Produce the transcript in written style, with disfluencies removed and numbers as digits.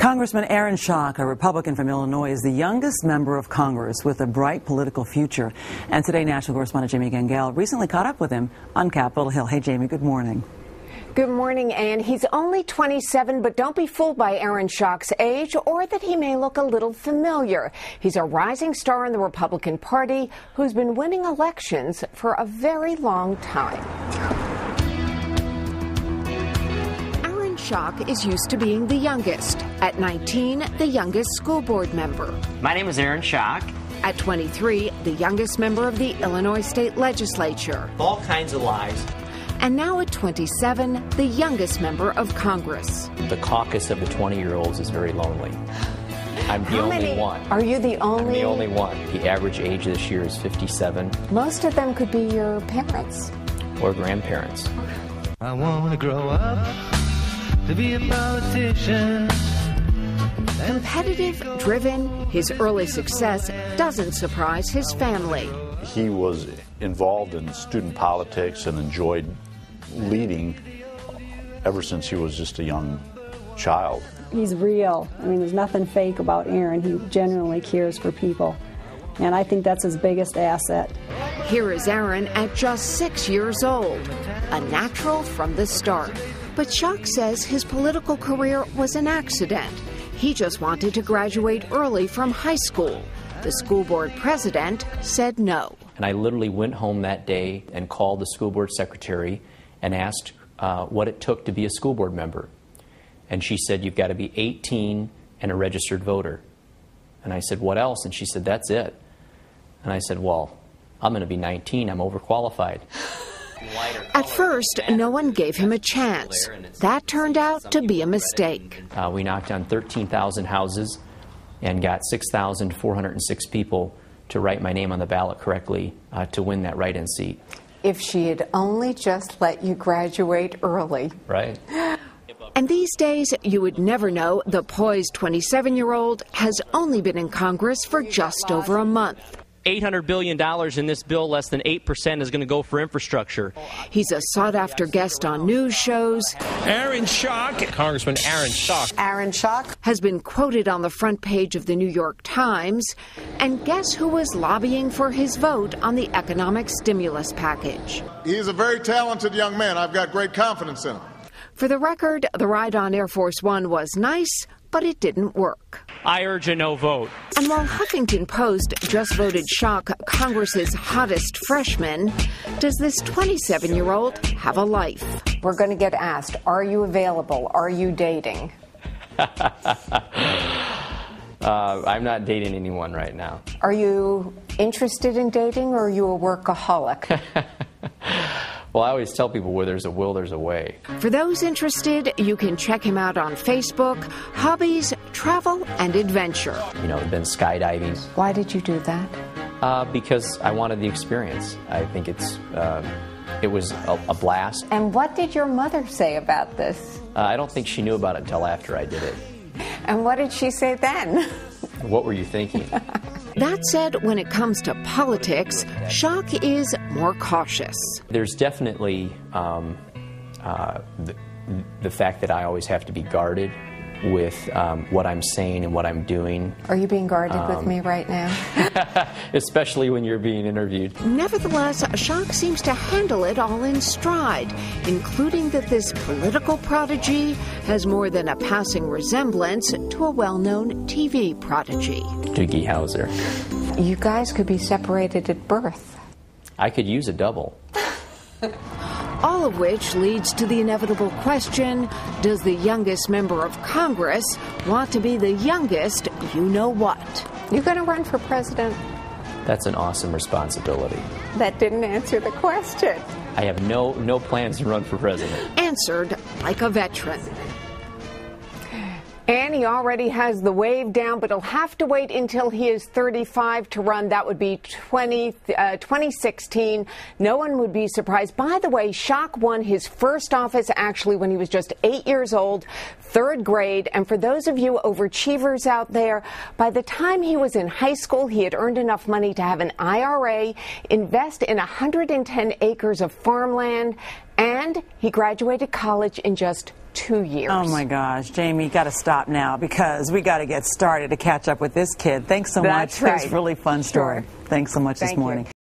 Congressman Aaron Schock, a Republican from Illinois, is the youngest member of Congress with a bright political future. And today, national correspondent Jamie Gangel recently caught up with him on Capitol Hill. Hey, Jamie, good morning. Good morning, Ann. He's only 27, but don't be fooled by Aaron Schock's age or that he may look a little familiar. He's a rising star in the Republican Party who's been winning elections for a very long time. Schock is used to being the youngest. At 19, the youngest school board member. My name is Aaron Schock. At 23, the youngest member of the Illinois State Legislature. All kinds of lies. And now at 27, the youngest member of Congress. The caucus of the 20-year-olds is very lonely. I'm the only one. Are you the only? I'm the only one. The average age this year is 57. Most of them could be your parents. Or grandparents. I want to grow up to be a politician. Competitive, driven, his early success doesn't surprise his family. He was involved in student politics and enjoyed leading ever since he was just a young child. He's real. I mean, there's nothing fake about Aaron. He genuinely cares for people. And I think that's his biggest asset. Here is Aaron at just 6 years old, a natural from the start. But Schock says his political career was an accident. He just wanted to graduate early from high school. The school board president said no. And I literally went home that day and called the school board secretary and asked what it took to be a school board member. And she said, you've got to be 18 and a registered voter. And I said, what else? And she said, that's it. And I said, well, I'm going to be 19. I'm overqualified. At first, no one gave him a chance. That turned out to be a mistake. We knocked on 13,000 houses and got 6,406 people to write my name on the ballot correctly to win that write-in seat. If she had only just let you graduate early. Right. And these days, you would never know the poised 27-year-old has only been in Congress for just over a month. $800 billion in this bill, less than 8% is going to go for infrastructure. He's a sought-after guest on news shows. Aaron Schock. Congressman Aaron Schock. Aaron Schock has been quoted on the front page of the New York Times. And guess who was lobbying for his vote on the economic stimulus package? He's a very talented young man. I've got great confidence in him. For the record, the ride on Air Force One was nice, but it didn't work. I urge a no vote. And while Huffington Post just voted Schock Congress's hottest freshman, does this 27-year-old have a life? We're going to get asked, are you available? Are you dating? I'm not dating anyone right now. Are you interested in dating, or are you a workaholic? Well, I always tell people where there's a will, there's a way. For those interested, you can check him out on Facebook. Hobbies, travel, and adventure. You know, I've been skydiving. Why did you do that? Because I wanted the experience. I think it was a blast. And what did your mother say about this? I don't think she knew about it until after I did it. And what did she say then? What were you thinking? That said, when it comes to politics, Schock is more cautious. There's definitely the fact that I always have to be guarded with what I'm saying and what I'm doing. Are you being guarded with me right now? Especially when you're being interviewed. Nevertheless, Schock seems to handle it all in stride, including that this political prodigy has more than a passing resemblance to a well-known TV prodigy. Doogie Howser. You guys could be separated at birth. I could use a double. All of which leads to the inevitable question, does the youngest member of Congress want to be the youngest you-know-what? You going to run for president? That's an awesome responsibility. That didn't answer the question. I have no plans to run for president. Answered like a veteran. And he already has the wave down, but he'll have to wait until he is 35 to run. That would be 2016. No one would be surprised. By the way, Schock won his first office actually when he was just 8 years old, third grade. And for those of you overachievers out there, by the time he was in high school, he had earned enough money to have an IRA, invest in 110 acres of farmland, and he graduated college in just 2 years. Oh my gosh, Jamie, got to stop now because we got to get started to catch up with this kid. Thanks so much. That's right. It was a really fun story. Sure. Thanks so much Thank this morning. you.